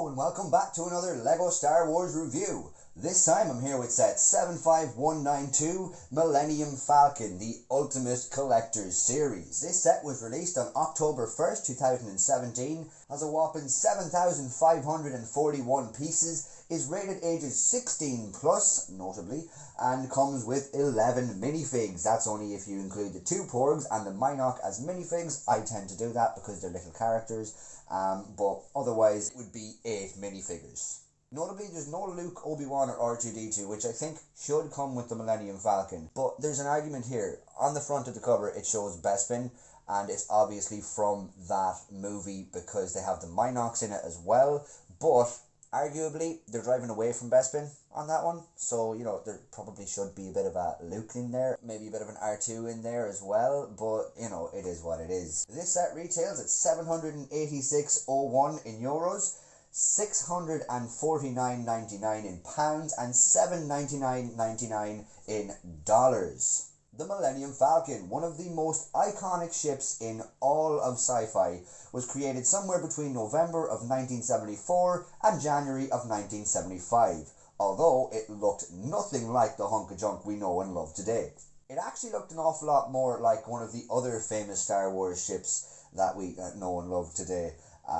Hello and welcome back to another LEGO Star Wars review. This time I'm here with set 75192 Millennium Falcon, the Ultimate Collector's Series. This set was released on October 1st, 2017, has a whopping 7,541 pieces, is rated ages 16 plus, notably, and comes with 11 minifigs. That's only if you include the 2 porgs and the minoc as minifigs. I tend to do that because they're little characters, but otherwise it would be 8 minifigures. Notably, there's no Luke, Obi-Wan or R2-D2, which I think should come with the Millennium Falcon. But there's an argument here. On the front of the cover, it shows Bespin, and it's obviously from that movie because they have the Minocs in it as well. But arguably, they're driving away from Bespin on that one. So, you know, there probably should be a bit of a Luke in there, maybe a bit of an R2 in there as well. But, you know, it is what it is. This set retails at €786.01 in euros. $649.99 in pounds and $799.99 in dollars. The Millennium Falcon, one of the most iconic ships in all of sci-fi, was created somewhere between November of 1974 and January of 1975, although it looked nothing like the hunk of junk we know and love today. It actually looked an awful lot more like one of the other famous Star Wars ships that we know and love today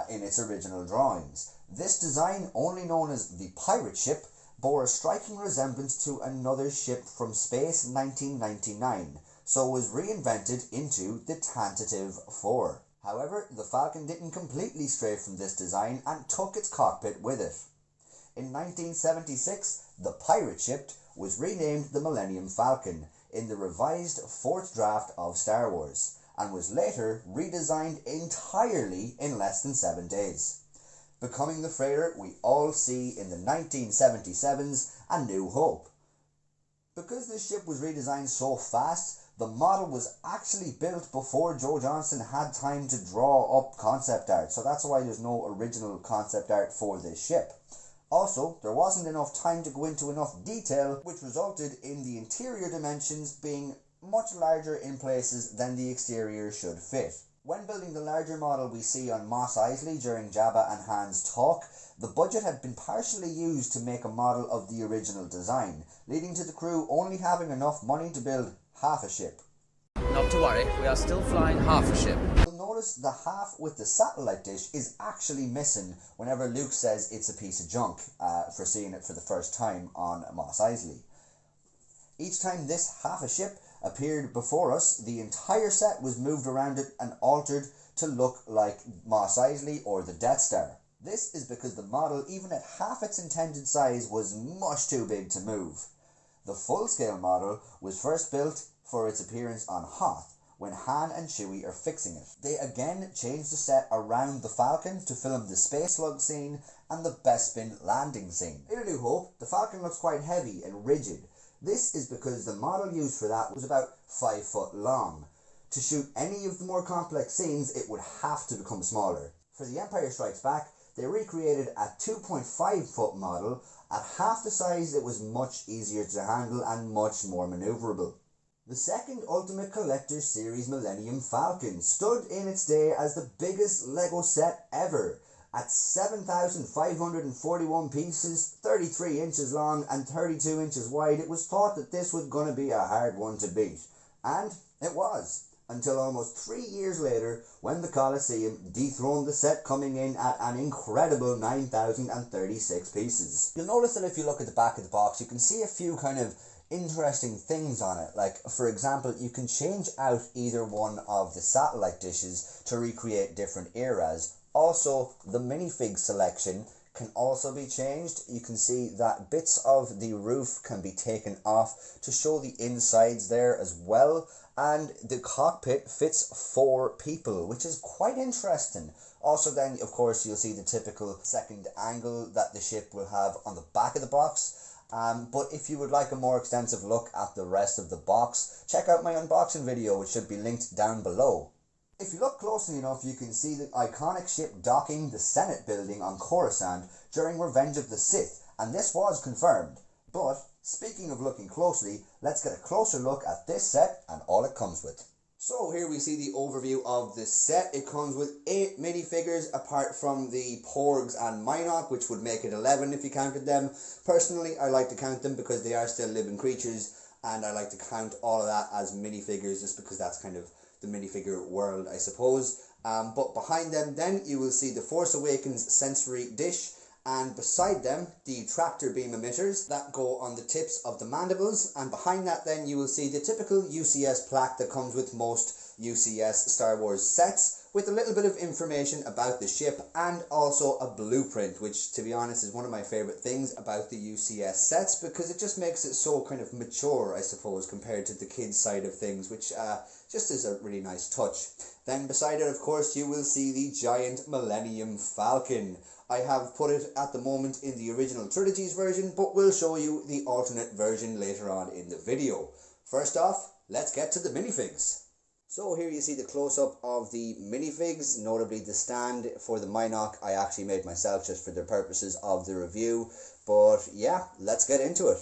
in its original drawings. This design, only known as the pirate ship, bore a striking resemblance to another ship from space 1999, so was reinvented into the Tentative 4. However, the Falcon didn't completely stray from this design and took its cockpit with it. In 1976, the pirate ship was renamed the Millennium Falcon in the revised 4th draft of Star Wars, and was later redesigned entirely in less than 7 days, becoming the freighter we all see in the 1977's A New Hope. Because this ship was redesigned so fast, the model was actually built before Joe Johnston had time to draw up concept art, so that's why there's no original concept art for this ship. Also, there wasn't enough time to go into enough detail, which resulted in the interior dimensions being much larger in places than the exterior should fit. When building the larger model we see on Mos Eisley during Jabba and Han's talk, the budget had been partially used to make a model of the original design, leading to the crew only having enough money to build half a ship. Not to worry, we are still flying half a ship. You'll notice the half with the satellite dish is actually missing whenever Luke says it's a piece of junk for seeing it for the first time on Mos Eisley. Each time this half a ship appeared before us, the entire set was moved around it and altered to look like Mos Eisley or the Death Star. This is because the model, even at half its intended size, was much too big to move. The full-scale model was first built for its appearance on Hoth, when Han and Chewie are fixing it. They again changed the set around the Falcon to film the space slug scene and the Bespin landing scene. In A New Hope, the Falcon looks quite heavy and rigid. This is because the model used for that was about 5 foot long. To shoot any of the more complex scenes, it would have to become smaller. For The Empire Strikes Back, they recreated a 2.5 foot model. At half the size, it was much easier to handle and much more manoeuvrable. The second Ultimate Collector's Series Millennium Falcon stood in its day as the biggest LEGO set ever. At 7,541 pieces, 33 inches long and 32 inches wide, it was thought that this was going to be a hard one to beat. And it was, until almost 3 years later when the Colosseum dethroned the set, coming in at an incredible 9,036 pieces. You'll notice that if you look at the back of the box, you can see a few kind of interesting things on it. Like, for example, you can change out either one of the satellite dishes to recreate different eras. Also, the minifig selection can also be changed. You can see that bits of the roof can be taken off to show the insides there as well. And the cockpit fits 4 people, which is quite interesting. Also then, of course, you'll see the typical second angle that the ship will have on the back of the box. But if you would like a more extensive look at the rest of the box, check out my unboxing video, which should be linked down below. If you look closely enough, you can see the iconic ship docking the Senate building on Coruscant during Revenge of the Sith, and this was confirmed. But, speaking of looking closely, let's get a closer look at this set and all it comes with. So here we see the overview of the set. It comes with 8 minifigures apart from the Porgs and Minoc, which would make it 11 if you counted them. Personally, I like to count them because they are still living creatures, and I like to count all of that as minifigures just because that's kind of the minifigure world, I suppose. But behind them then you will see the Force Awakens sensory dish, and beside them the tractor beam emitters that go on the tips of the mandibles, and behind that then you will see the typical UCS plaque that comes with most UCS Star Wars sets, with a little bit of information about the ship and also a blueprint, which to be honest is one of my favourite things about the UCS sets because it just makes it so kind of mature, I suppose, compared to the kids side of things, which just is a really nice touch. Then beside it, of course, you will see the giant Millennium Falcon. I have put it at the moment in the original trilogies version, but we'll show you the alternate version later on in the video. First off, let's get to the minifigs. So here you see the close-up of the minifigs, notably the stand for the Minoc I actually made myself just for the purposes of the review. But yeah, let's get into it.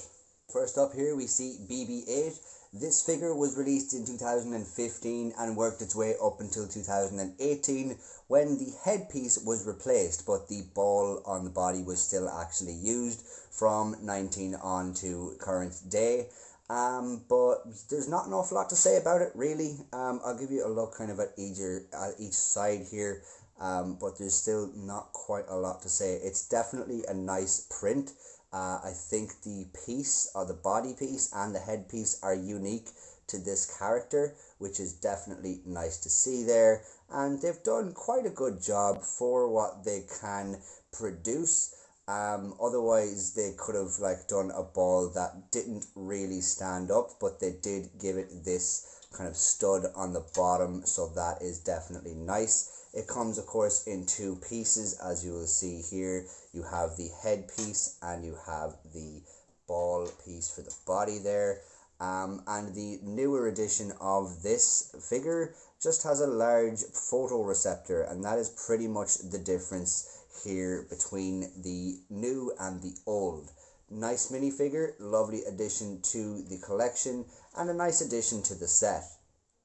First up here we see BB-8. This figure was released in 2015 and worked its way up until 2018 when the headpiece was replaced, but the ball on the body was still actually used from 19 on to current day. But there's not an awful lot to say about it really. I'll give you a look kind of at each side here, but there's still not quite a lot to say. It's definitely a nice print. I think the piece, or the body piece and the headpiece, are unique to this character, which is definitely nice to see there, and they've done quite a good job for what they can produce. Otherwise they could have done a ball that didn't really stand up, but they did give it this kind of stud on the bottom, so that is definitely nice. It comes of course in 2 pieces, as you will see here. You have the headpiece and you have the ball piece for the body there. And the newer edition of this figure just has a large photoreceptor, and that is pretty much the difference here between the new and the old. Nice minifigure, lovely addition to the collection, and a nice addition to the set.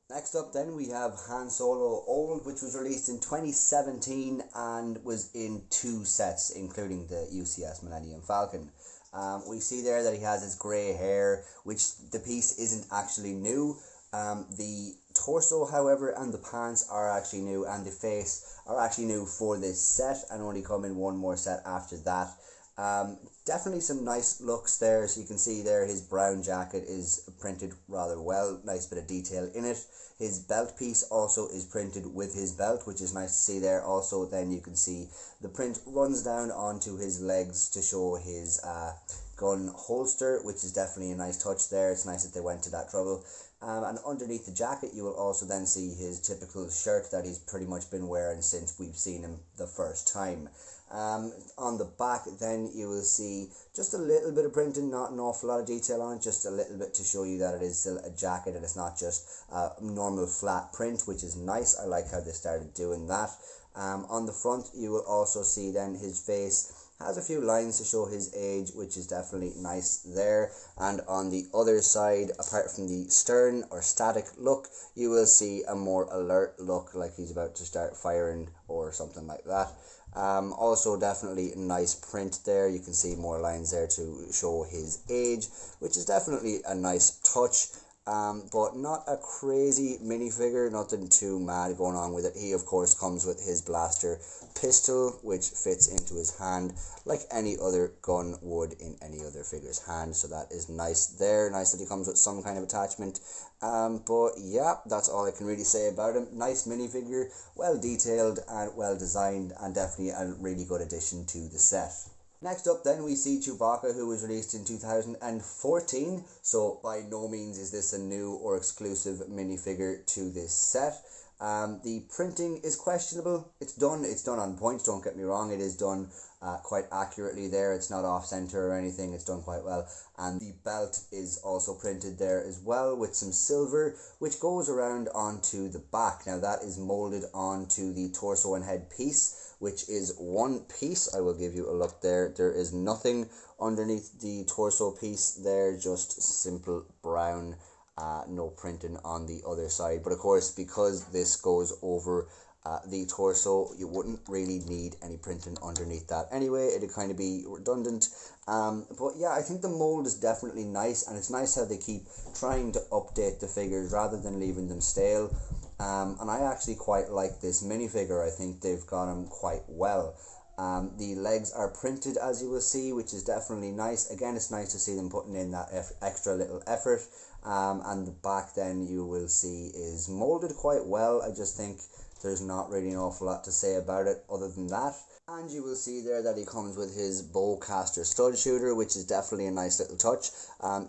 Next up then we have Han Solo Old, which was released in 2017 and was in 2 sets, including the UCS Millennium Falcon. We see there that he has his grey hair, which the piece isn't actually new. The torso, however, and the pants are actually new, and the face are actually new for this set and only come in 1 more set after that. Definitely some nice looks there. So you can see there his brown jacket is printed rather well, nice bit of detail in it. His belt piece also is printed with his belt, which is nice to see there. Also then you can see the print runs down onto his legs to show his gun holster, which is definitely a nice touch there. It's nice that they went to that trouble. And underneath the jacket you will also then see his typical shirt that he's pretty much been wearing since we've seen him the first time. On the back then you will see just a little bit of printing, not an awful lot of detail on it, just a little bit to show you that it is still a jacket and it's not just a normal flat print, which is nice. I like how they started doing that. On the front you will also see then his face has a few lines to show his age, which is definitely nice there. And on the other side, apart from the stern or static look, you will see a more alert look, like he's about to start firing or something like that. Also definitely a nice print there. You can see more lines there to show his age, which is definitely a nice touch. But not a crazy minifigure, nothing too mad going on with it. He of course comes with his blaster pistol, which fits into his hand like any other gun would in any other figure's hand, so that is nice there. Nice that he comes with some kind of attachment. But yeah, that's all I can really say about him. Nice minifigure, well detailed and well designed, and definitely a really good addition to the set. Next up then we see Chewbacca, who was released in 2014, so by no means is this a new or exclusive minifigure to this set. The printing is questionable. It's done on point, don't get me wrong. It is done quite accurately there. It's not off center or anything. It's done quite well. And the belt is also printed there as well with some silver, which goes around onto the back. Now that is molded onto the torso and head piece, which is one piece. I will give you a look there. There is nothing underneath the torso piece there, just simple brown no printing on the other side. But of course, because this goes over the torso, you wouldn't really need any printing underneath that anyway. It'd kind of be redundant. But yeah, I think the mold is definitely nice, and it's nice how they keep trying to update the figures rather than leaving them stale. And I actually quite like this minifigure. I think they've got him quite well. The legs are printed, as you will see, which is definitely nice. Again, it's nice to see them putting in that extra little effort. And the back then you will see is molded quite well. I just think there's not really an awful lot to say about it other than that. And you will see there that he comes with his bowcaster stud shooter, which is definitely a nice little touch.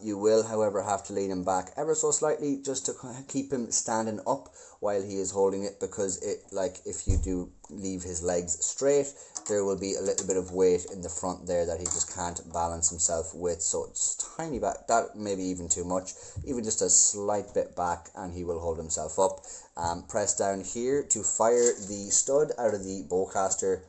You will, however, have to lean him back ever so slightly just to keep him standing up while he is holding it, because if you do leave his legs straight, there will be a little bit of weight in the front there that he just can't balance himself with. So it's tiny back, that maybe even too much, even just a slight bit back, and he will hold himself up. Press down here to fire the stud out of the bowcaster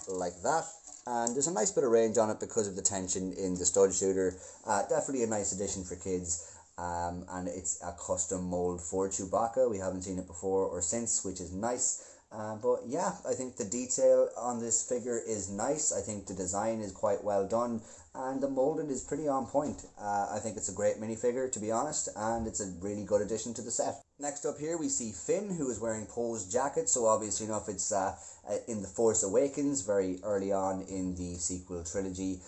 like that, and there's a nice bit of range on it because of the tension in the stud shooter. Definitely a nice addition for kids. And it's a custom mold for Chewbacca. We haven't seen it before or since, which is nice. But yeah, I think the detail on this figure is nice. I think the design is quite well done, and the molding is pretty on point. I think it's a great minifigure, to be honest, and it's a really good addition to the set. Next up here we see Finn, who is wearing Poe's jacket, so obviously enough it's in The Force Awakens, very early on in the sequel trilogy.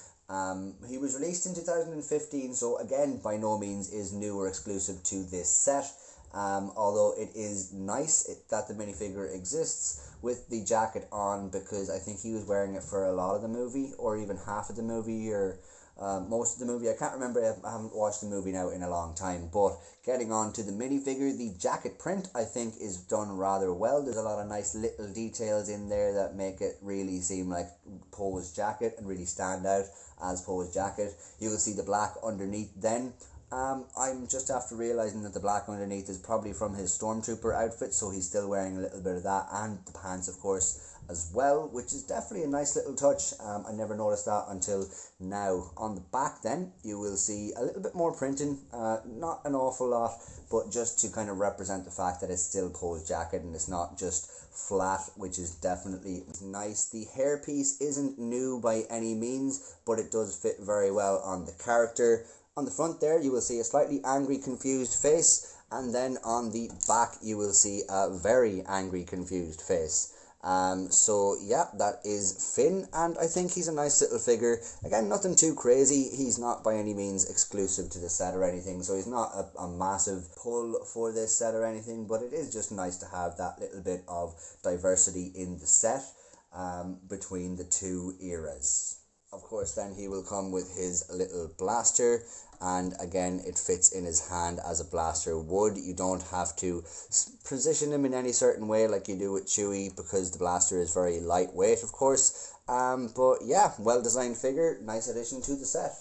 He was released in 2015, so again, by no means is new or exclusive to this set. Although it is nice that the minifigure exists with the jacket on, because I think he was wearing it for a lot of the movie, or even half of the movie, or most of the movie. I can't remember, I haven't watched the movie now in a long time. But getting on to the minifigure, the jacket print I think is done rather well. There's a lot of nice little details in there that make it really seem like Poe's jacket and really stand out as Poe's jacket. You will see the black underneath then. I'm just after realising that the black underneath is probably from his Stormtrooper outfit, so he's still wearing a little bit of that, and the pants of course as well, which is definitely a nice little touch. I never noticed that until now. On the back then you will see a little bit more printing, not an awful lot, but just to kind of represent the fact that it's still Poe's jacket and it's not just flat, which is definitely nice. The hairpiece isn't new by any means, but it does fit very well on the character. On the front there you will see a slightly angry, confused face, and then on the back you will see a very angry, confused face. So yeah, that is Finn, and I think he's a nice little figure. Again, nothing too crazy. He's not by any means exclusive to the set or anything, so he's not a massive pull for this set or anything, but it is just nice to have that little bit of diversity in the set between the two eras. Of course, then he will come with his little blaster, and again it fits in his hand as a blaster would. You don't have to position him in any certain way like you do with Chewy, because the blaster is very lightweight, of course. But yeah, well designed figure, nice addition to the set.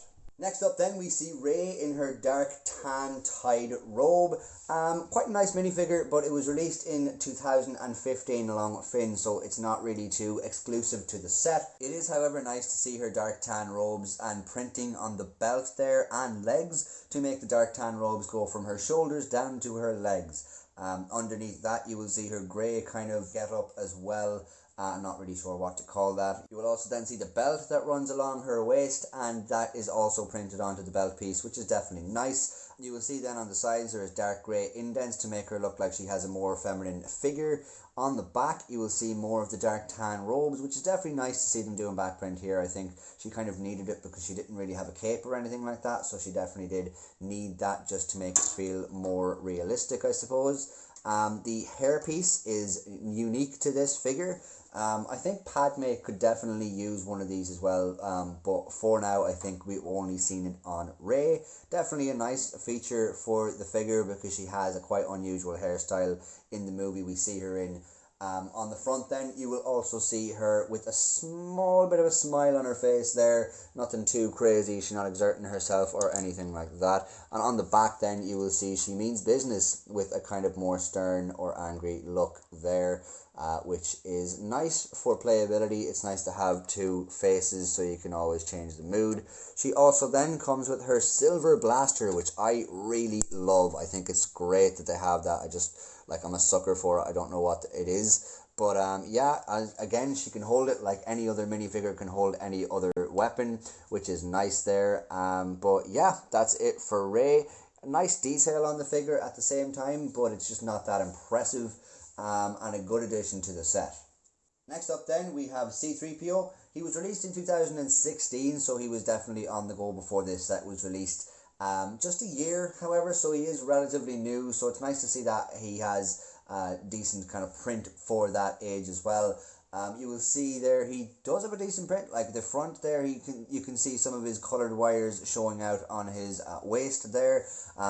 Next up then we see Rey in her dark tan tied robe. Quite a nice minifigure, but it was released in 2015 along with Finn, so it's not really too exclusive to the set. It is however nice to see her dark tan robes and printing on the belt there and legs to make the dark tan robes go from her shoulders down to her legs. Underneath that you will see her grey kind of get up as well. Not really sure what to call that. You will also then see the belt that runs along her waist, and that is also printed onto the belt piece, which is definitely nice. You will see then on the sides there is dark grey indents to make her look like she has a more feminine figure. On the back you will see more of the dark tan robes, which is definitely nice to see them doing back print here. I think she kind of needed it because she didn't really have a cape or anything like that, so she definitely did need that just to make it feel more realistic, I suppose. The hairpiece is unique to this figure. I think Padme could definitely use one of these as well, but for now I think we've only seen it on Rey. Definitely a nice feature for the figure because she has a quite unusual hairstyle in the movie we see her in. On the front then you will also see her with a small bit of a smile on her face there, nothing too crazy, she's not exerting herself or anything like that. And on the back then you will see she means business with a kind of more stern or angry look there. which is nice for playability. It's nice to have two faces so you can always change the mood. She also then comes with her silver blaster, which I really love. I think it's great that they have that. I'm a sucker for it. I don't know what it is. But yeah, again, she can hold it like any other minifigure can hold any other weapon, which is nice there. But yeah, that's it for Rey. A nice detail on the figure at the same time, but it's just not that impressive, and a good addition to the set. Next up then, we have C-3PO. He was released in 2016, so he was definitely on the go before this set was released. Just a year, however, so he is relatively new, so it's nice to see that he has decent kind of print for that age as well. You will see there he does have a decent print, like the front there you can see some of his colored wires showing out on his waist there.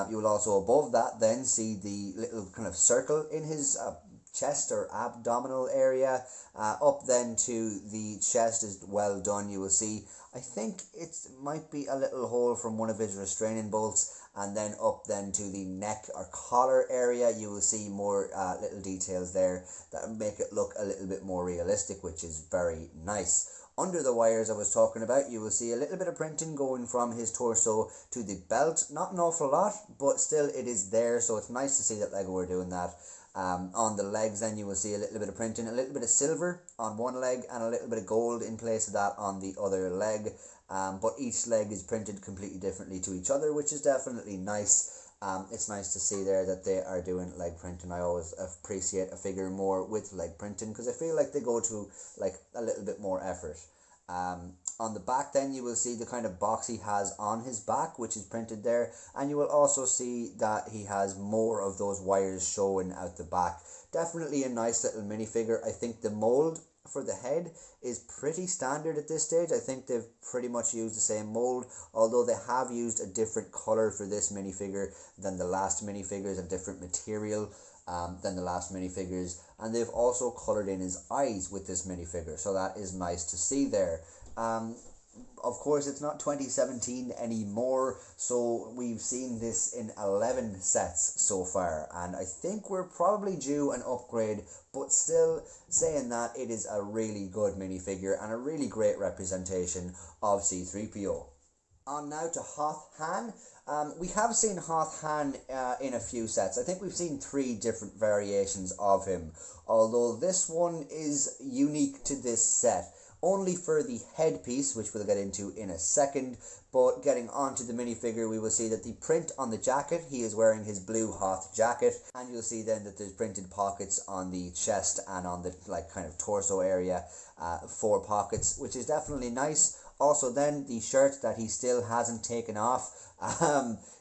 You will also above that then see the little kind of circle in his chest or abdominal area. Up then to the chest is well done. You will see, I think it might be a little hole from one of his restraining bolts, and then up then to the neck or collar area you will see more little details there that make it look a little bit more realistic, which is very nice. Under the wires I was talking about, you will see a little bit of printing going from his torso to the belt. Not an awful lot, but still it is there, so it's nice to see that LiQWYD are doing that. On the legs then you will see a little bit of printing, a little bit of silver on one leg and a little bit of gold in place of that on the other leg. But each leg is printed completely differently to each other, which is definitely nice. It's nice to see there that they are doing leg printing. I always appreciate a figure more with leg printing because I feel like they go to like a little bit more effort. On the back then you will see the kind of box he has on his back, which is printed there, and you will also see that he has more of those wires showing out the back. Definitely a nice little minifigure. I think the mold for the head is pretty standard at this stage. I think they've pretty much used the same mold, although they have used a different color for this minifigure than the last minifigures, a different material than the last minifigures, and they've also colored in his eyes with this minifigure, so that is nice to see there. Of course it's not 2017 anymore, so we've seen this in 11 sets so far, and I think we're probably due an upgrade, but still saying that, it is a really good minifigure and a really great representation of C-3PO. On now to Hoth Han. We have seen Hoth Han in a few sets. I think we've seen 3 different variations of him, although this one is unique to this set. Only for the headpiece, which we'll get into in a second, but getting onto the minifigure, we will see that the print on the jacket, he is wearing his blue Hoth jacket, and you'll see then that there's printed pockets on the chest and on the like kind of torso area, 4 pockets, which is definitely nice. Also then the shirt that he still hasn't taken off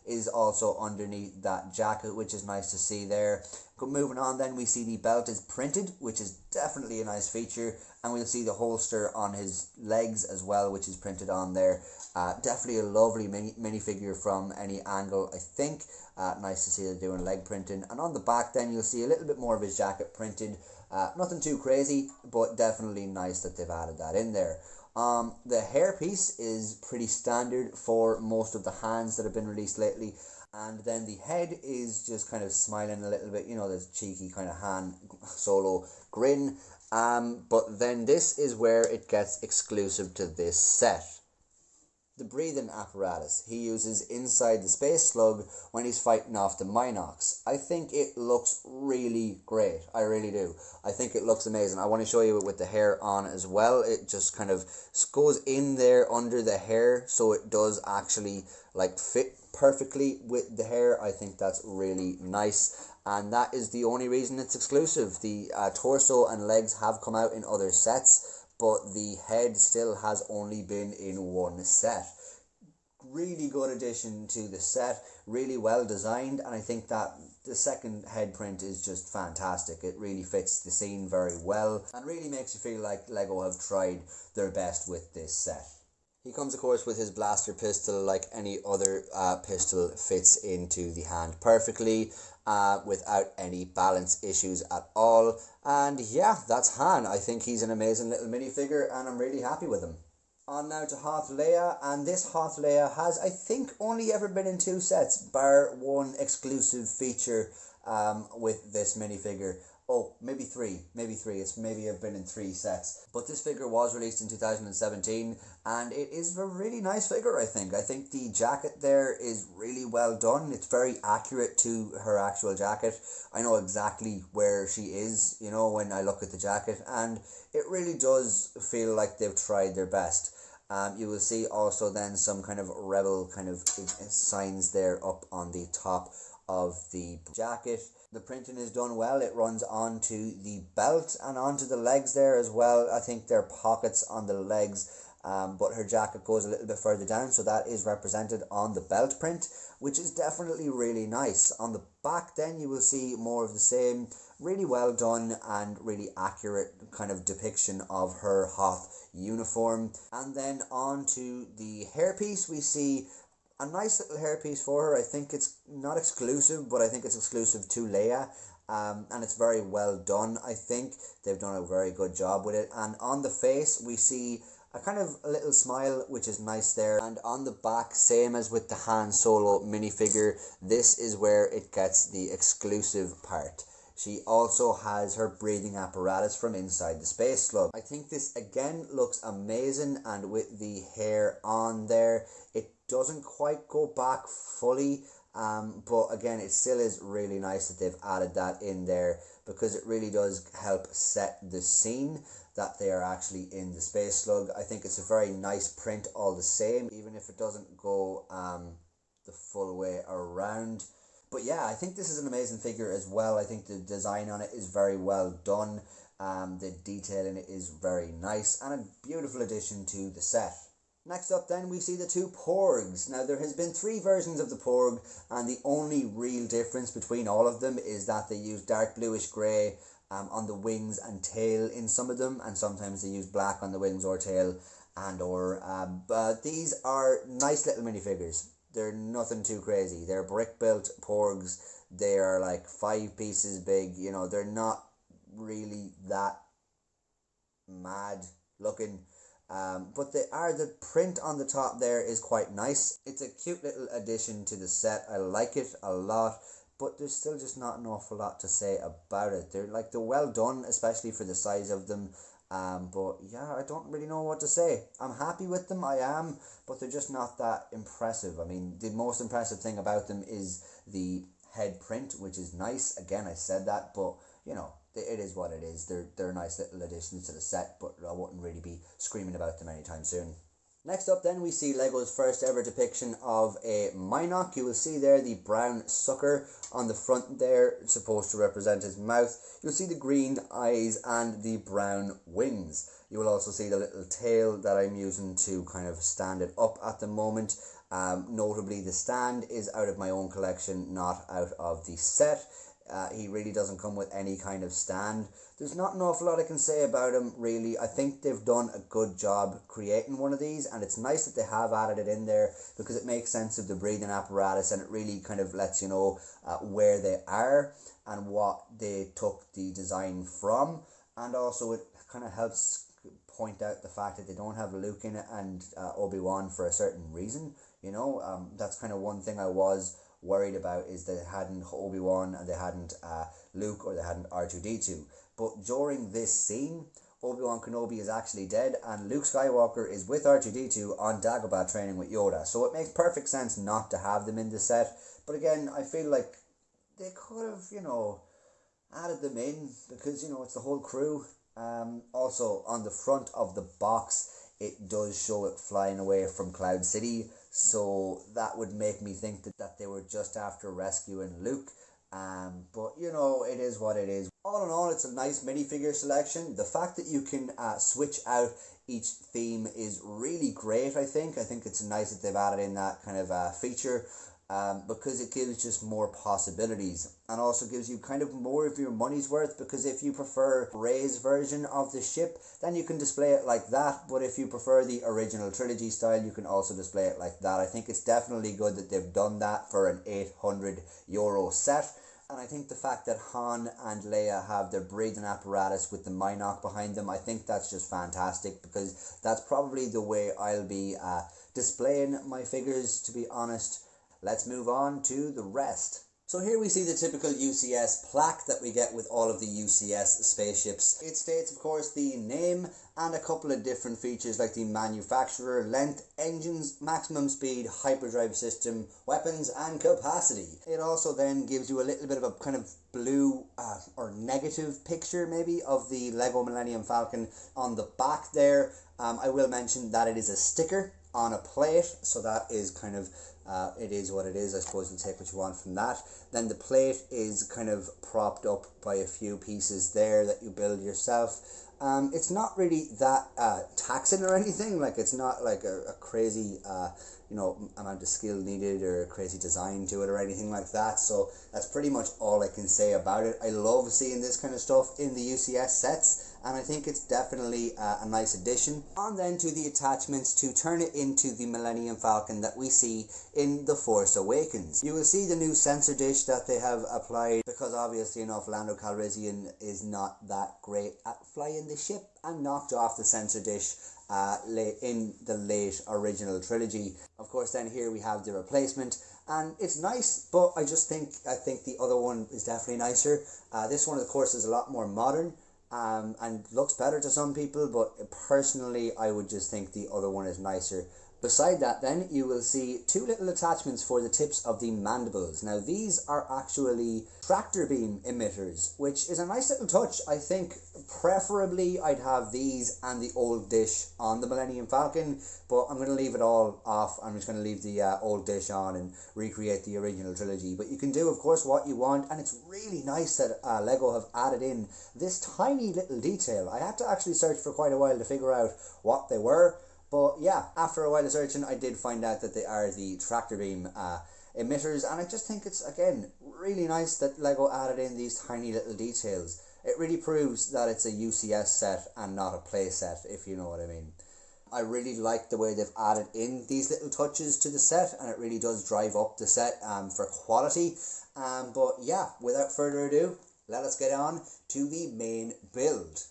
is also underneath that jacket, which is nice to see there. But moving on then, we see the belt is printed, which is definitely a nice feature, and we'll see the holster on his legs as well, which is printed on there. Definitely a lovely minifigure from any angle, I think. Nice to see they're doing leg printing. And on the back then you'll see a little bit more of his jacket printed. Nothing too crazy, but definitely nice that they've added that in there. The hairpiece is pretty standard for most of the hands that have been released lately, and then the head is just kind of smiling a little bit, you know, this cheeky kind of Han Solo grin. But then this is where it gets exclusive to this set. The breathing apparatus he uses inside the space slug when he's fighting off the minocs. I think it looks really great. I really do. I think it looks amazing. I want to show you it with the hair on as well. It just kind of goes in there under the hair, so it does actually like fit perfectly with the hair. I think that's really nice, and that is the only reason it's exclusive. The torso and legs have come out in other sets, but the head still has only been in one set. Really good addition to the set, really well designed, and I think that the second head print is just fantastic. It really fits the scene very well and really makes you feel like LEGO have tried their best with this set. He comes of course with his blaster pistol. Like any other pistol, fits into the hand perfectly without any balance issues at all. And yeah, that's Han. I think he's an amazing little minifigure and I'm really happy with him. On now to Hoth Leia, and this Hoth Leia has, I think, only ever been in 2 sets, bar one exclusive feature with this minifigure. Oh, maybe three. It's maybe have been in 3 sets. But this figure was released in 2017, and it is a really nice figure, I think. I think the jacket there is really well done. It's very accurate to her actual jacket. I know exactly where she is, you know, when I look at the jacket, and it really does feel like they've tried their best. You will see also then some kind of rebel kind of signs there up on the top of the jacket. The printing is done well. It runs onto the belt and onto the legs there as well. I think there are pockets on the legs, but her jacket goes a little bit further down, so that is represented on the belt print, which is definitely really nice. On the back then you will see more of the same, really well done and really accurate kind of depiction of her Hoth uniform. And then on to the hairpiece, we see a nice little hairpiece for her. I think it's not exclusive, but I think it's exclusive to Leia. And it's very well done. I think they've done a very good job with it. And on the face, we see a kind of a little smile, which is nice there. And on the back, same as with the Han Solo minifigure, this is where it gets the exclusive part. She also has her breathing apparatus from inside the space slug. I think this again looks amazing, and with the hair on there, it doesn't quite go back fully, but again, it still is really nice that they've added that in there, because it really does help set the scene that they are actually in the space slug. I think it's a very nice print all the same, even if it doesn't go the full way around. But yeah, I think this is an amazing figure as well. I think the design on it is very well done. The detail in it is very nice and a beautiful addition to the set. Next up then, we see the 2 Porgs. Now, there has been 3 versions of the Porg, and the only real difference between all of them is that they use dark bluish grey on the wings and tail in some of them, and sometimes they use black on the wings or tail, but these are nice little minifigures. They're nothing too crazy. They're brick built Porgs. They are like 5 pieces big. You know, they're not really that mad looking. But the print on the top there is quite nice. It's a cute little addition to the set. I like it a lot, but there's still just not an awful lot to say about it. They're well done, especially for the size of them. But yeah, I don't really know what to say. I'm happy with them, I am, but they're just not that impressive. I mean, the most impressive thing about them is the head print, which is nice. Again, I said that, but you know, it is what it is. They're nice little additions to the set, but I wouldn't really be screaming about them anytime soon. Next up then, we see LEGO's first ever depiction of a minoc. You will see there the brown sucker on the front there, supposed to represent his mouth. You'll see the green eyes and the brown wings. You will also see the little tail that I'm using to kind of stand it up at the moment. Notably, the stand is out of my own collection, not out of the set. He really doesn't come with any kind of stand. There's not an awful lot I can say about him, really. I think they've done a good job creating one of these, and it's nice that they have added it in there, because it makes sense of the breathing apparatus, and it really kind of lets you know where they are and what they took the design from. And also it kind of helps point out the fact that they don't have Luke in it and Obi-Wan for a certain reason. You know, that's kind of one thing I was worried about, is they hadn't Obi-Wan and they hadn't Luke, or they hadn't R2-D2. But during this scene, Obi-Wan Kenobi is actually dead, and Luke Skywalker is with R2-D2 on Dagobah training with Yoda. So it makes perfect sense not to have them in the set. But again, I feel like they could have, you know, added them in, because, you know, it's the whole crew. Also, on the front of the box, it does show it flying away from Cloud City, so that would make me think that they were just after rescuing Luke. But you know, it is what it is. All in all, it's a nice minifigure selection. The fact that you can switch out each theme is really great. I think it's nice that they've added in that kind of feature, because it gives just more possibilities, and also gives you kind of more of your money's worth, because if you prefer Rey's version of the ship, then you can display it like that. But if you prefer the original trilogy style, you can also display it like that. I think it's definitely good that they've done that for an €800 set. And I think the fact that Han and Leia have their breathing apparatus with the minoc behind them, I think that's just fantastic, because that's probably the way I'll be displaying my figures, to be honest. Let's move on to the rest. So here we see the typical UCS plaque that we get with all of the UCS spaceships. It states, of course, the name and a couple of different features like the manufacturer, length, engines, maximum speed, hyperdrive system, weapons and capacity. It also then gives you a little bit of a kind of blue or negative picture maybe of the Lego Millennium Falcon on the back there. I will mention that it is a sticker on a plate, so that is kind of it is what it is. I suppose you'll take what you want from that. Then the plate is kind of propped up by a few pieces there that you build yourself. It's not really that taxing or anything. Like, it's not like a crazy amount of skill needed or a crazy design to it or anything like that. So that's pretty much all I can say about it. I love seeing this kind of stuff in the UCS sets, and I think it's definitely a nice addition. On then to the attachments to turn it into the Millennium Falcon that we see in The Force Awakens. You will see the new sensor dish that they have applied, because obviously enough Lando Calrissian is not that great at flying the ship and knocked off the sensor dish in the late original trilogy. Of course, then here we have the replacement, and it's nice, but I think the other one is definitely nicer. This one, of course, is a lot more modern and looks better to some people, but personally I would just think the other one is nicer. Beside that then, you will see two little attachments for the tips of the mandibles. Now these are actually tractor beam emitters, which is a nice little touch. I think preferably I'd have these and the old dish on the Millennium Falcon, but I'm going to leave it all off. I'm just going to leave the old dish on and recreate the original trilogy. But you can do, of course, what you want, and it's really nice that LEGO have added in this tiny little detail. I had to actually search for quite a while to figure out what they were. But yeah, after a while of searching, I did find out that they are the tractor beam emitters, and I just think it's, again, really nice that LEGO added in these tiny little details. It really proves that it's a UCS set and not a play set, if you know what I mean. I really like the way they've added in these little touches to the set, and it really does drive up the set for quality. But yeah, without further ado, let us get on to the main build.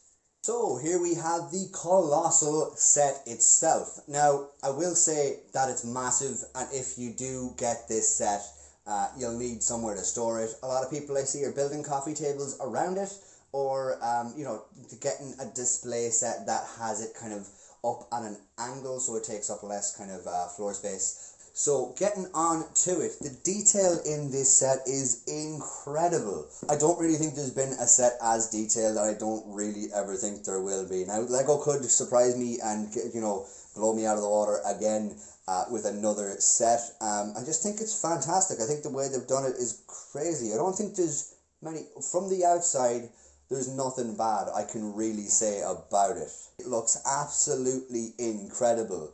So here we have the colossal set itself. Now, I will say that it's massive, and if you do get this set, you'll need somewhere to store it. A lot of people I see are building coffee tables around it, or getting a display set that has it kind of up at an angle so it takes up less kind of floor space. So getting on to it, the detail in this set is incredible. I don't really think there's been a set as detailed, and I don't really ever think there will be. Now, LEGO could surprise me and, blow me out of the water again with another set. I just think it's fantastic. I think the way they've done it is crazy. I don't think there's many, from the outside, there's nothing bad I can really say about it. It looks absolutely incredible.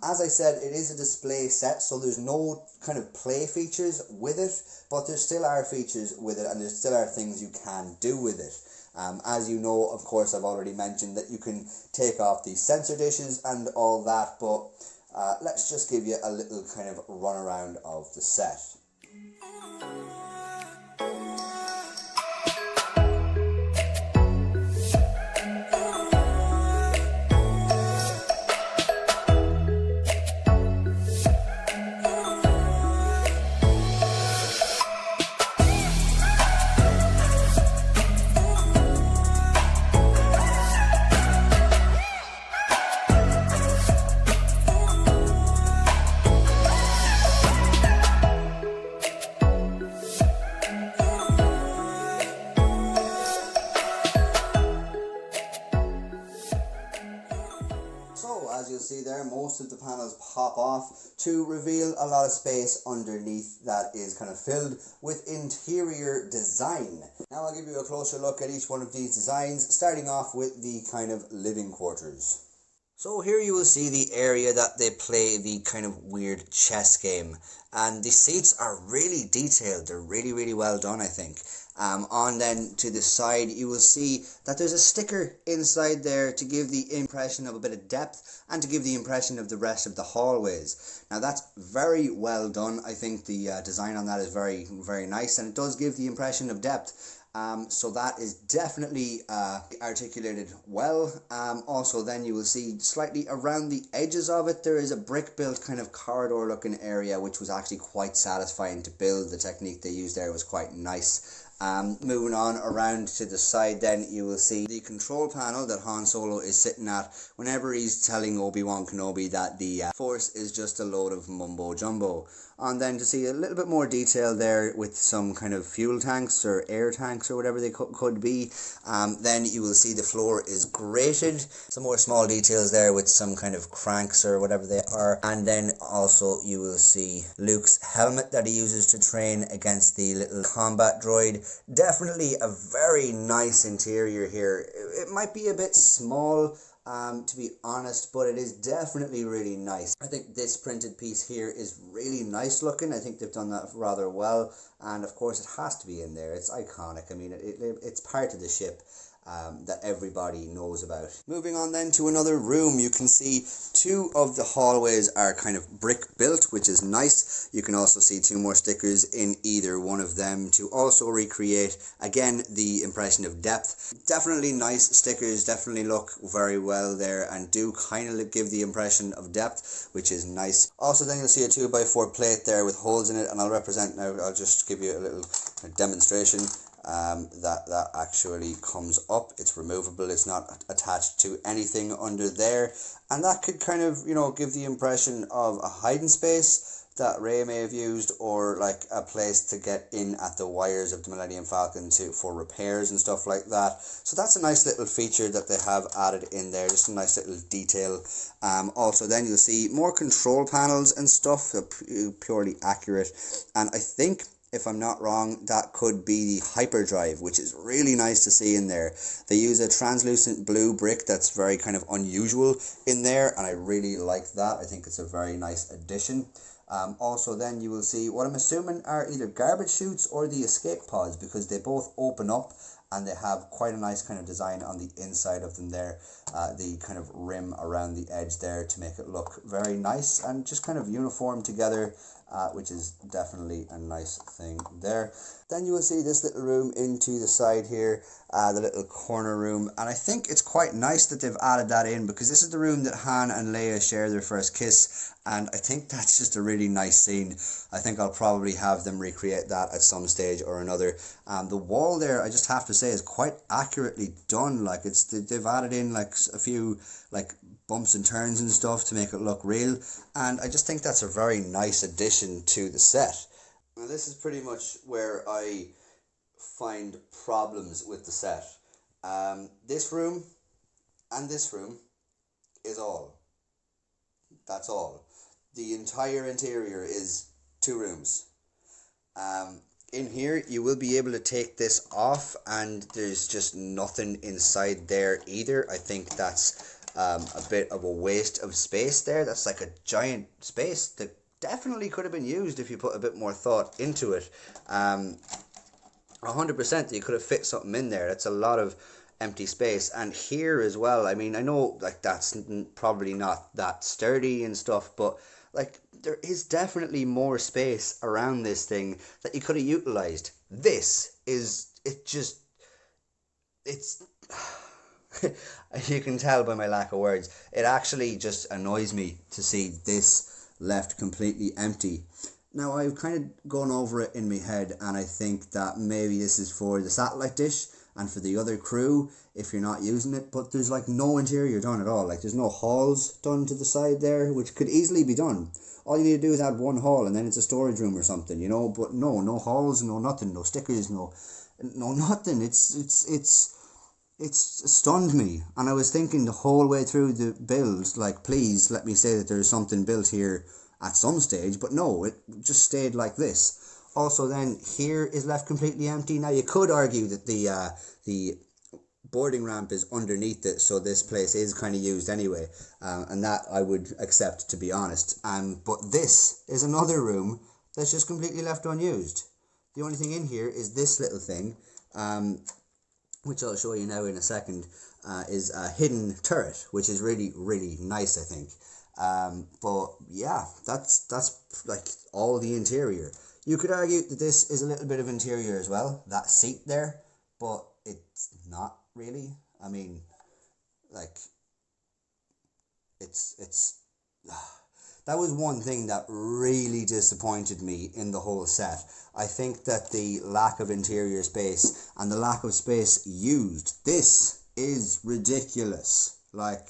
As I said, it is a display set, so there's no kind of play features with it, but there still are features with it, and there still are things you can do with it. As you know, of course, I've already mentioned that you can take off the sensor dishes and all that, but let's just give you a little kind of run around of the set. As you'll see there, most of the panels pop off to reveal a lot of space underneath that is kind of filled with interior design. Now I'll give you a closer look at each one of these designs, starting off with the kind of living quarters. So here you will see the area that they play the kind of weird chess game, and the seats are really detailed. They're really, really well done, I think. On then to the side, you will see that there's a sticker inside there to give the impression of a bit of depth and to give the impression of the rest of the hallways. Now that's very well done. I think the design on that is very, very nice, and it does give the impression of depth. So that is definitely articulated well. Also then you will see slightly around the edges of it there is a brick built kind of corridor looking area, which was actually quite satisfying to build. The technique they used there was quite nice. Moving on around to the side, then you will see the control panel that Han Solo is sitting at whenever he's telling Obi-Wan Kenobi that the Force is just a load of mumbo jumbo. And then to see a little bit more detail there with some kind of fuel tanks or air tanks or whatever they could be. Then you will see the floor is grated. Some more small details there with some kind of cranks or whatever they are. And then also you will see Luke's helmet that he uses to train against the little combat droid. Definitely a very nice interior here. It might be a bit small, to be honest, but it is definitely really nice. I think this printed piece here is really nice looking. I think they've done that rather well, and of course it has to be in there. It's iconic. I mean, it's part of the ship that everybody knows about. Moving on then to another room, you can see two of the hallways are kind of brick built, which is nice. You can also see two more stickers in either one of them to also recreate again the impression of depth. Definitely nice stickers, definitely look very well there and do kind of give the impression of depth, which is nice. Also then you'll see a 2x4 plate there with holes in it, and I'll just give you a little demonstration. That actually comes up. It's removable. It's not attached to anything under there, and that could kind of, you know, give the impression of a hiding space that Rey may have used, or like a place to get in at the wires of the Millennium Falcon for repairs and stuff like that. So that's a nice little feature that they have added in there, just a nice little detail. Also then you'll see more control panels and stuff, purely accurate, and I think, if I'm not wrong, that could be the Hyperdrive, which is really nice to see in there. They use a translucent blue brick that's very kind of unusual in there, and I really like that. I think it's a very nice addition. Also then you will see what I'm assuming are either garbage chutes or the escape pods, because they both open up and they have quite a nice kind of design on the inside of them there. The kind of rim around the edge there to make it look very nice and just kind of uniform together. Which is definitely a nice thing there. Then you will see this little room into the side here, the little corner room, and I think it's quite nice that they've added that in, because this is the room that Han and Leia share their first kiss, and I think that's just a really nice scene. I think I'll probably have them recreate that at some stage or another. The wall there, I just have to say, is quite accurately done. Like, they've added in like a few like bumps and turns and stuff to make it look real, and I just think that's a very nice addition to the set. Now this is pretty much where I find problems with the set. This room and this room is all. That's all. The entire interior is 2 rooms. In here you will be able to take this off, and there's just nothing inside there either. I think that's a bit of a waste of space there. That's like a giant space that definitely could have been used if you put a bit more thought into it. 100% you could have fit something in there. That's a lot of empty space. And here as well, I mean, I know like that's probably not that sturdy and stuff, but like there is definitely more space around this thing that you could have utilized. This is, it's you can tell by my lack of words, it actually just annoys me to see this left completely empty. Now I've kind of gone over it in my head, and I think that maybe this is for the satellite dish and for the other crew if you're not using it, but there's like no interior done at all. Like there's no halls done to the side there, which could easily be done. All you need to do is add one hall and then it's a storage room or something, you know, but no halls, no nothing, no stickers, no nothing. It's stunned me, and I was thinking the whole way through the build, like, please let me say that there's something built here at some stage, but no, it just stayed like this. Also then, here is left completely empty. Now you could argue that the boarding ramp is underneath it, so this place is kind of used anyway, and that I would accept, to be honest. But this is another room that's just completely left unused. The only thing in here is this little thing, which I'll show you now in a second, is a hidden turret, which is really, really nice, I think. But yeah, that's like all the interior. You could argue that this is a little bit of interior as well. That seat there, but it's not really. I mean, like, it's that was one thing that really disappointed me in the whole set. I think that the lack of interior space and the lack of space used, this is ridiculous. Like,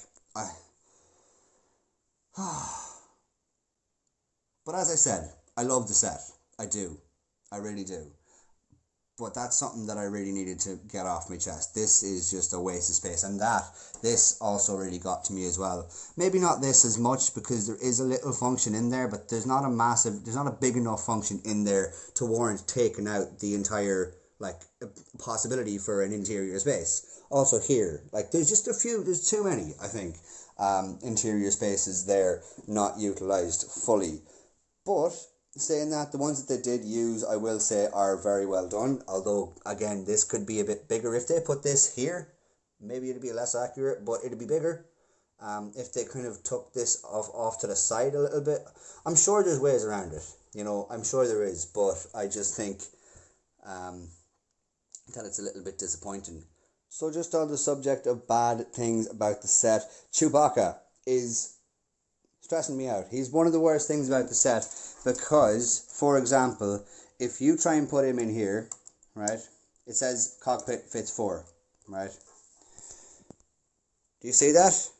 but as I said, I love the set. I do. I really do. But that's something that I really needed to get off my chest. This is just a waste of space. And this also really got to me as well. Maybe not this as much, because there is a little function in there, but there's not a big enough function in there to warrant taking out the entire, like, possibility for an interior space. Also here, like, there's too many, I think, interior spaces there not utilized fully. But saying that, the ones that they did use, I will say, are very well done. Although, again, this could be a bit bigger. If they put this here, maybe it'd be less accurate, but it'd be bigger. If they kind of took this off to the side a little bit. I'm sure there's ways around it. You know, I'm sure there is. But I just think that it's a little bit disappointing. So just on the subject of bad things about the set, Chewbacca is stressing me out. He's one of the worst things about the set, because, for example, if you try and put him in here, right, it says cockpit fits 4, right? Do you see that?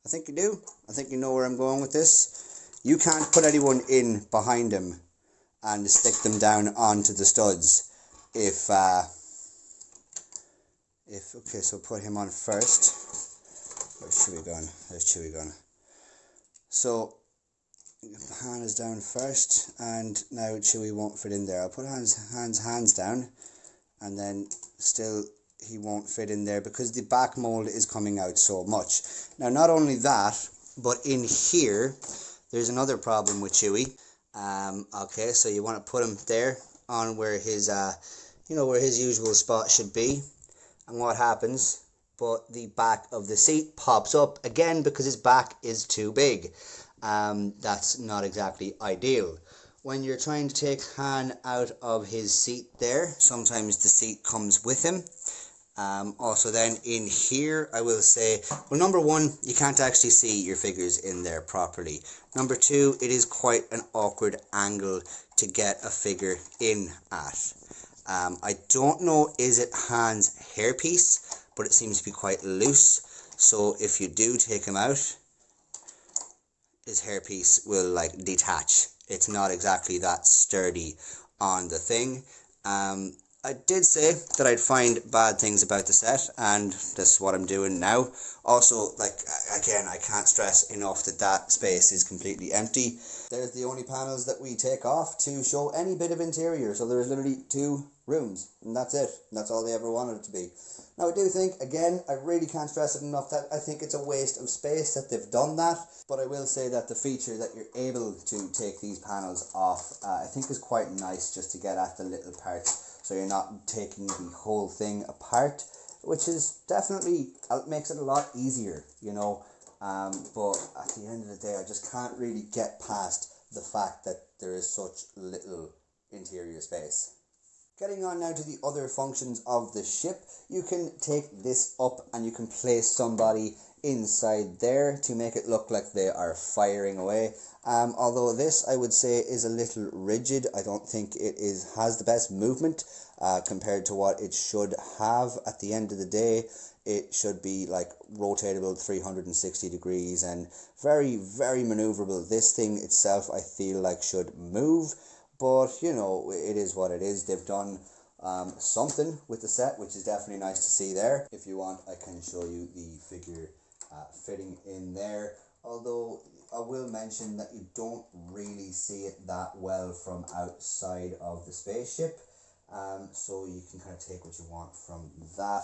I think you do. I think you know where I'm going with this. You can't put anyone in behind him and stick them down onto the studs. Okay, so put him on first. Where's Chewy gone? There's Chewy gone. So, hand is down first, and now Chewy won't fit in there. I'll put hands down, and then still he won't fit in there because the back mold is coming out so much. Now, not only that, but in here, there's another problem with Chewy. Okay, so you want to put him there on where his, where his usual spot should be. And what happens? But the back of the seat pops up again because his back is too big. That's not exactly ideal. When you're trying to take Han out of his seat there, sometimes the seat comes with him. Also then in here, I will say, well, number one, you can't actually see your figures in there properly. Number two, it is quite an awkward angle to get a figure in at. I don't know, is it Han's hairpiece, but it seems to be quite loose. So if you do take him out, his hairpiece will like detach. It's not exactly that sturdy on the thing. I did say that I'd find bad things about the set, and this is what I'm doing now. Also, like, again, I can't stress enough that space is completely empty. There's the only panels that we take off to show any bit of interior. So there's literally 2 rooms, and that's it. And that's all they ever wanted it to be. Now, I do think, again, I really can't stress it enough that I think it's a waste of space that they've done that. But I will say that the feature that you're able to take these panels off, I think is quite nice, just to get at the little parts. So you're not taking the whole thing apart, which is definitely, makes it a lot easier, you know. But at the end of the day, I just can't really get past the fact that there is such little interior space. Getting on now to the other functions of the ship, you can take this up and you can place somebody inside there to make it look like they are firing away. Although this, I would say, is a little rigid. I don't think it has the best movement compared to what it should have. At the end of the day, it should be like rotatable 360 degrees and very, very maneuverable. This thing itself, I feel like, should move. But, you know, it is what it is. They've done something with the set, which is definitely nice to see there. If you want, I can show you the figure fitting in there. Although, I will mention that you don't really see it that well from outside of the spaceship. So you can kind of take what you want from that.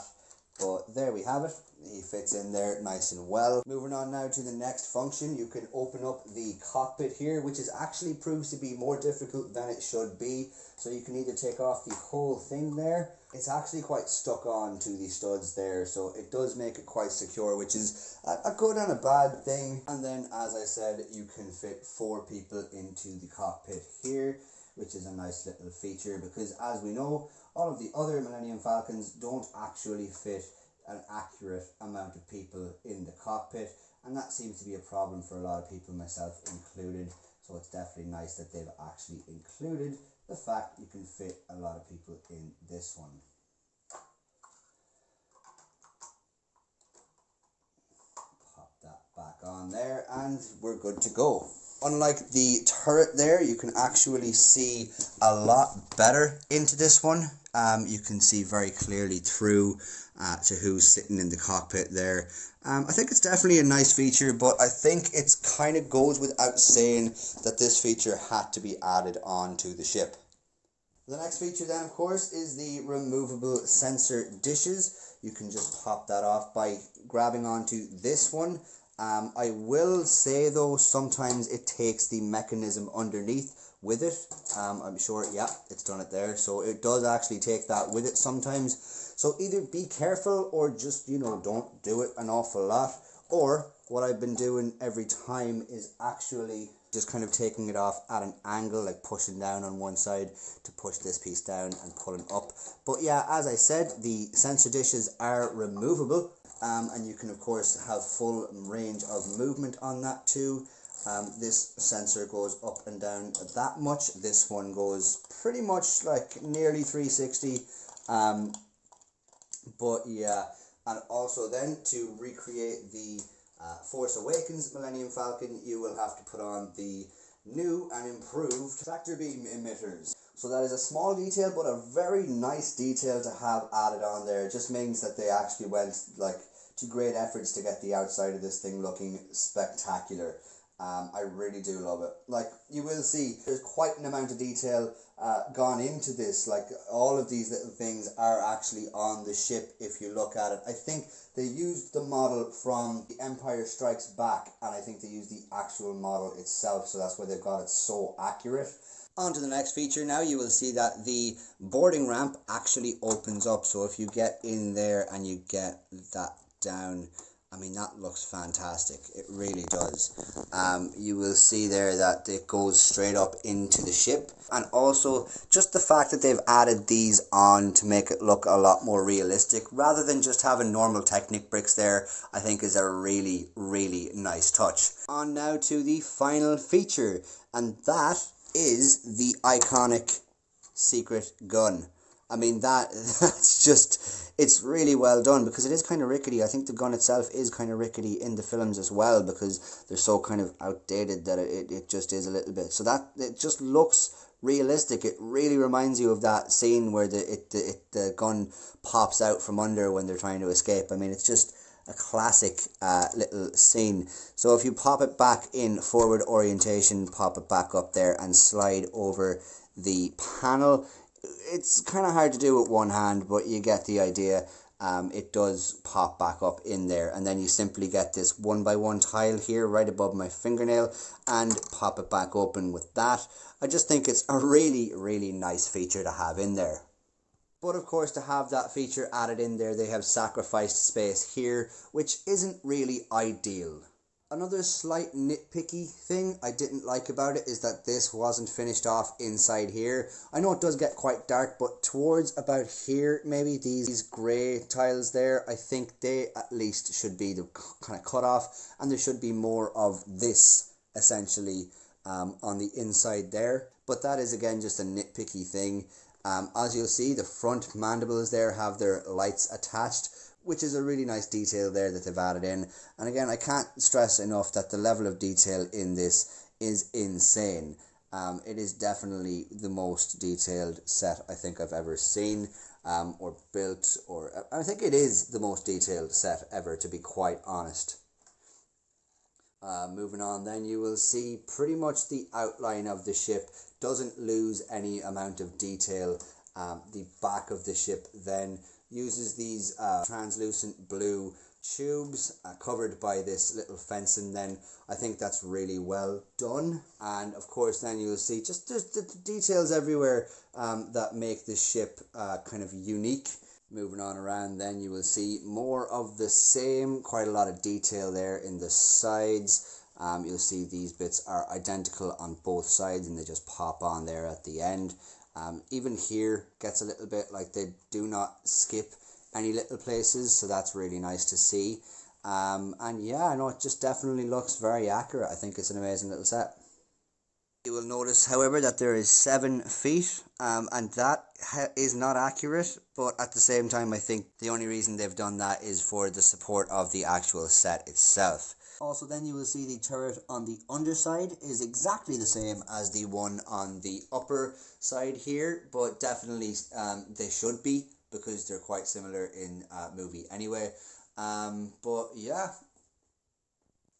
But there we have it. He fits in there nice and well. Moving on now to the next function, you can open up the cockpit here, which is actually proves to be more difficult than it should be. So you can either take off the whole thing there. It's actually quite stuck on to the studs there, so it does make it quite secure, which is a good and a bad thing. And then, as I said, you can fit 4 people into the cockpit here, which is a nice little feature, because as we know, All of the other Millennium Falcons don't actually fit an accurate amount of people in the cockpit, and that seems to be a problem for a lot of people, myself included. So it's definitely nice that they've actually included the fact you can fit a lot of people in this one. Pop that back on there and we're good to go. Unlike the turret there, you can actually see a lot better into this one. You can see very clearly through to who's sitting in the cockpit there. I think it's definitely a nice feature, but I think it's kind of goes without saying that this feature had to be added on to the ship. The next feature then, of course, is the removable sensor dishes. You can just pop that off by grabbing onto this one. I will say though, sometimes it takes the mechanism underneath with it. I'm sure, yeah, it's done it there. So it does actually take that with it sometimes. So either be careful or just, you know, don't do it an awful lot. Or what I've been doing every time is actually just kind of taking it off at an angle, like pushing down on one side to push this piece down and pulling up. But yeah, as I said, the sensor dishes are removable. And you can of course have full range of movement on that too. This sensor goes up and down that much. This one goes pretty much like nearly 360. But yeah, and also then to recreate the Force Awakens Millennium Falcon, you will have to put on the new and improved tractor beam emitters. So that is a small detail, but a very nice detail to have added on there. It just means that they actually went like to great efforts to get the outside of this thing looking spectacular. I really do love it. Like, you will see, there's quite an amount of detail gone into this. Like, all of these little things are actually on the ship if you look at it. I think they used the model from The Empire Strikes Back, and I think they used the actual model itself, so that's why they've got it so accurate. On to the next feature now. You will see that the boarding ramp actually opens up. So if you get in there and you get that down, I mean, that looks fantastic. It really does. You will see there that it goes straight up into the ship. And also, just the fact that they've added these on to make it look a lot more realistic, rather than just having normal Technic bricks there, I think is a really, really nice touch. On now to the final feature, and that is the iconic secret gun. I mean, that's just, it's really well done because it is kind of rickety. I think the gun itself is kind of rickety in the films as well because they're so kind of outdated that it just is a little bit. So that, it just looks realistic. It really reminds you of that scene where the gun pops out from under when they're trying to escape. I mean, it's just a classic little scene. So if you pop it back in forward orientation, pop it back up there and slide over the panel. It's kind of hard to do with one hand, but you get the idea. It does pop back up in there, and then you simply get this 1x1 tile here right above my fingernail and pop it back open with that. I just think it's a really, really nice feature to have in there. But of course, to have that feature added in there, they have sacrificed space here, which isn't really ideal. Another slight nitpicky thing I didn't like about it is that this wasn't finished off inside here. I know it does get quite dark, but towards about here, maybe these grey tiles there, I think they at least should be the kind of cut off, and there should be more of this essentially on the inside there. But that is again just a nitpicky thing. As you'll see, the front mandibles there have their lights attached, which is a really nice detail there that they've added in. And again, I can't stress enough that the level of detail in this is insane. It is definitely the most detailed set I think I've ever seen or built, or I think it is the most detailed set ever, to be quite honest. Moving on then, you will see pretty much the outline of the ship doesn't lose any amount of detail. The back of the ship then uses these translucent blue tubes covered by this little fencing. Then I think that's really well done. And of course then you'll see just the details everywhere that make this ship kind of unique. Moving on around then, you will see more of the same, quite a lot of detail there in the sides. You'll see these bits are identical on both sides and they just pop on there at the end. Even here gets a little bit like they do not skip any little places, so that's really nice to see. And yeah, I know it just definitely looks very accurate. I think it's an amazing little set. You will notice, however, that there is 7 feet, and that is not accurate, but at the same time I think the only reason they've done that is for the support of the actual set itself. Also, then you will see the turret on the underside is exactly the same as the one on the upper side here, but definitely they should be, because they're quite similar in movie anyway. But yeah.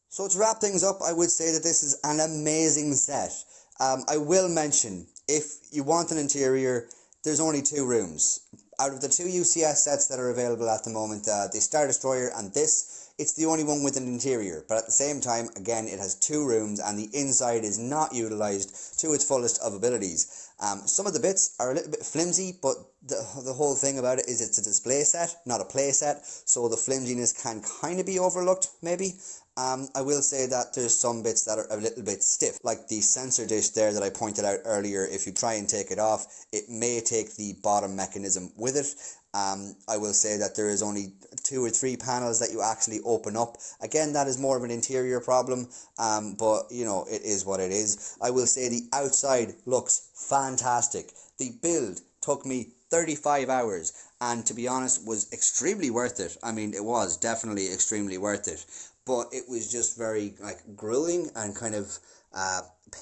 So to wrap things up, I would say that this is an amazing set. I will mention, if you want an interior, there's only 2 rooms. Out of the 2 UCS sets that are available at the moment, the Star Destroyer and this, it's the only one with an interior. But at the same time, again, it has 2 rooms and the inside is not utilised to its fullest of abilities. Some of the bits are a little bit flimsy, but the whole thing about it is it's a display set, not a play set, so the flimsiness can kind of be overlooked, maybe. I will say that there's some bits that are a little bit stiff, like the sensor dish there that I pointed out earlier. If you try and take it off, it may take the bottom mechanism with it. I will say that there is only 2 or 3 panels that you actually open up. Again, that is more of an interior problem, but you know, it is what it is. I will say the outside looks fantastic. The build took me 35 hours, and to be honest, was extremely worth it. I mean, it was definitely extremely worth it, but it was just very grueling and kind of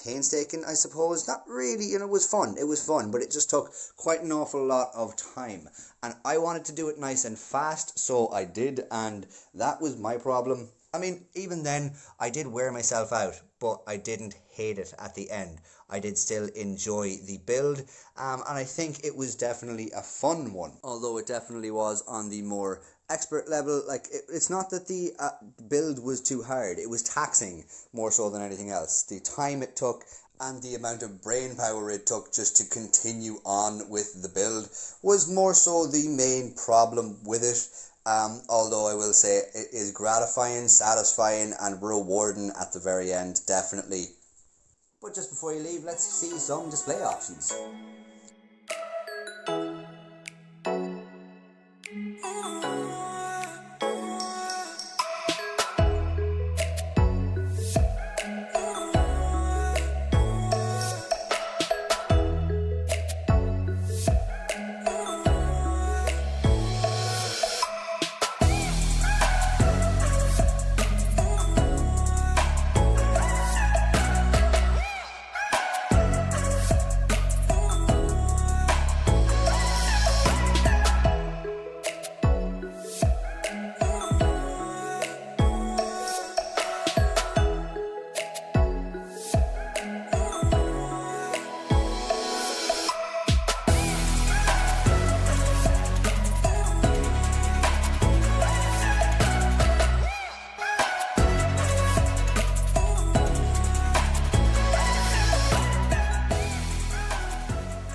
painstaking, I suppose. Not really, you know, it was fun, but it just took quite an awful lot of time, and I wanted to do it nice and fast, so I did, and that was my problem. I mean, even then, I did wear myself out, but I didn't hate it at the end. I did still enjoy the build, and I think it was definitely a fun one, although it definitely was on the more expert level. Like, it's not that the build was too hard, it was taxing more so than anything else. The time it took and the amount of brain power it took just to continue on with the build was more so the main problem with it. Although I will say it is gratifying, satisfying and rewarding at the very end, definitely. But just before you leave, let's see some display options.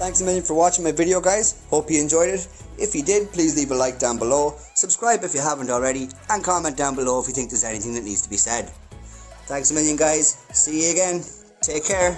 Thanks a million for watching my video, guys. Hope you enjoyed it. If you did, please leave a like down below, subscribe if you haven't already, and comment down below if you think there's anything that needs to be said. Thanks a million, guys. See you again. Take care.